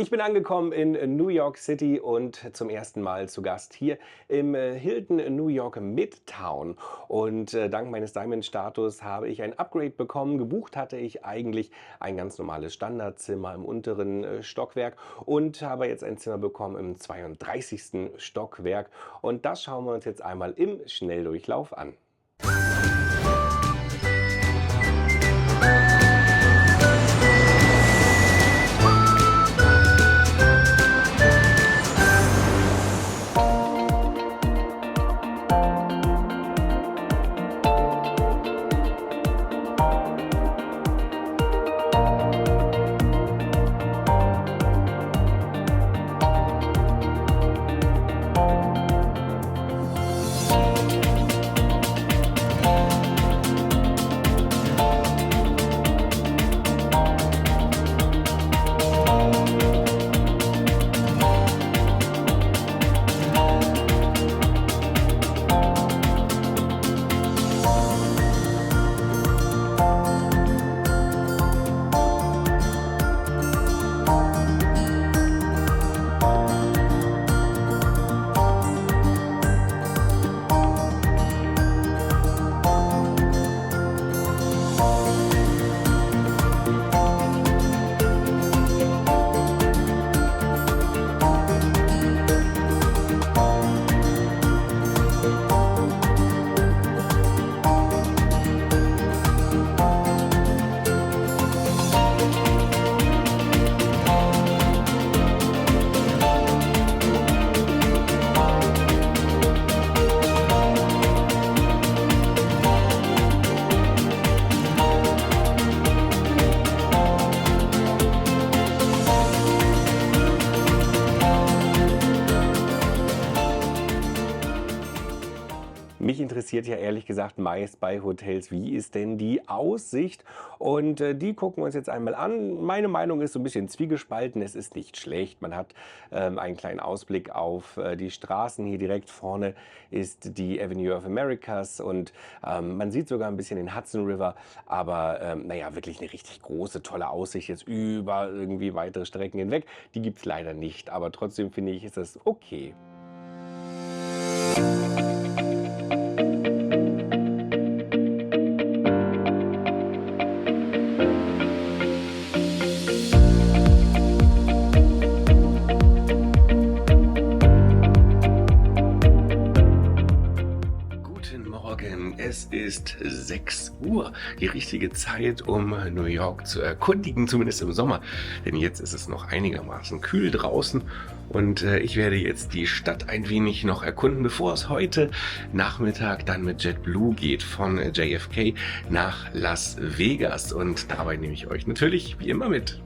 Ich bin angekommen in New York City und zum ersten Mal zu Gast hier im Hilton New York Midtown. Und dank meines Diamond-Status habe ich ein Upgrade bekommen. Gebucht hatte ich eigentlich ein ganz normales Standardzimmer im unteren Stockwerk und habe jetzt ein Zimmer bekommen im 32. Stockwerk. Und das schauen wir uns jetzt einmal im Schnelldurchlauf an. Mich interessiert ja ehrlich gesagt meist bei Hotels, wie ist denn die Aussicht? Und die gucken wir uns jetzt einmal an. Meine Meinung ist so ein bisschen zwiegespalten. Es ist nicht schlecht. Man hat einen kleinen Ausblick auf die Straßen. Hier direkt vorne ist die Avenue of Americas und man sieht sogar ein bisschen den Hudson River. Aber naja, wirklich eine richtig große, tolle Aussicht jetzt über irgendwie weitere Strecken hinweg. Die gibt es leider nicht. Aber trotzdem finde ich, ist das okay. Guten Morgen, es ist 6 Uhr, die richtige Zeit, um New York zu erkundigen, zumindest im Sommer. Denn jetzt ist es noch einigermaßen kühl draußen und ich werde jetzt die Stadt ein wenig noch erkunden, bevor es heute Nachmittag dann mit JetBlue geht von JFK nach Las Vegas. Und dabei nehme ich euch natürlich wie immer mit.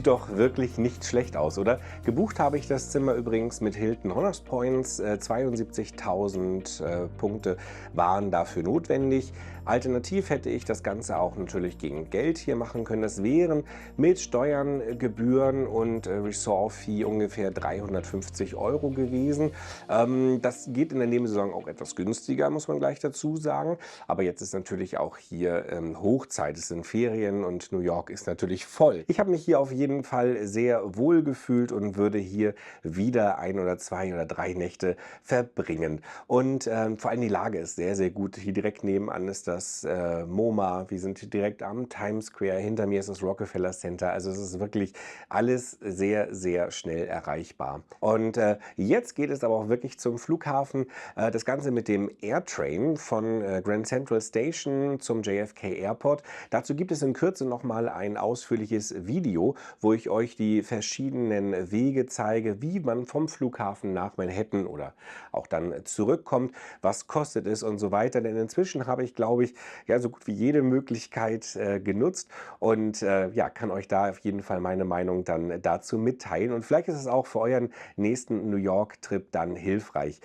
Sieht doch wirklich nicht schlecht aus, oder? Gebucht habe ich das Zimmer übrigens mit Hilton Honors Points. 72.000 Punkte waren dafür notwendig. Alternativ hätte ich das Ganze auch natürlich gegen Geld hier machen können. Das wären mit Steuern, Gebühren und Resort-Fee ungefähr 350 € gewesen. Das geht in der Nebensaison auch etwas günstiger, muss man gleich dazu sagen. Aber jetzt ist natürlich auch hier Hochzeit. Es sind Ferien und New York ist natürlich voll. Ich habe mich hier auf jeden Fall sehr wohl gefühlt und würde hier wieder 1 oder 2 oder 3 Nächte verbringen. Und vor allem die Lage ist sehr, sehr gut. Hier direkt nebenan ist das MoMA. Wir sind hier direkt am Times Square. Hinter mir ist das Rockefeller Center. Also es ist wirklich alles sehr, sehr schnell erreichbar. Und jetzt geht es aber auch wirklich zum Flughafen. Das Ganze mit dem AirTrain von Grand Central Station zum JFK Airport. Dazu gibt es in Kürze nochmal ein ausführliches Video, wo ich euch die verschiedenen Wege zeige, wie man vom Flughafen nach Manhattan oder auch dann zurückkommt, was kostet es und so weiter. Denn inzwischen habe ich, glaube ich, ja, so gut wie jede Möglichkeit genutzt und ja, kann euch da auf jeden Fall meine Meinung dann dazu mitteilen. Und vielleicht ist es auch für euren nächsten New York-Trip dann hilfreich.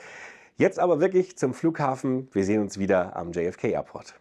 Jetzt aber wirklich zum Flughafen. Wir sehen uns wieder am JFK Airport.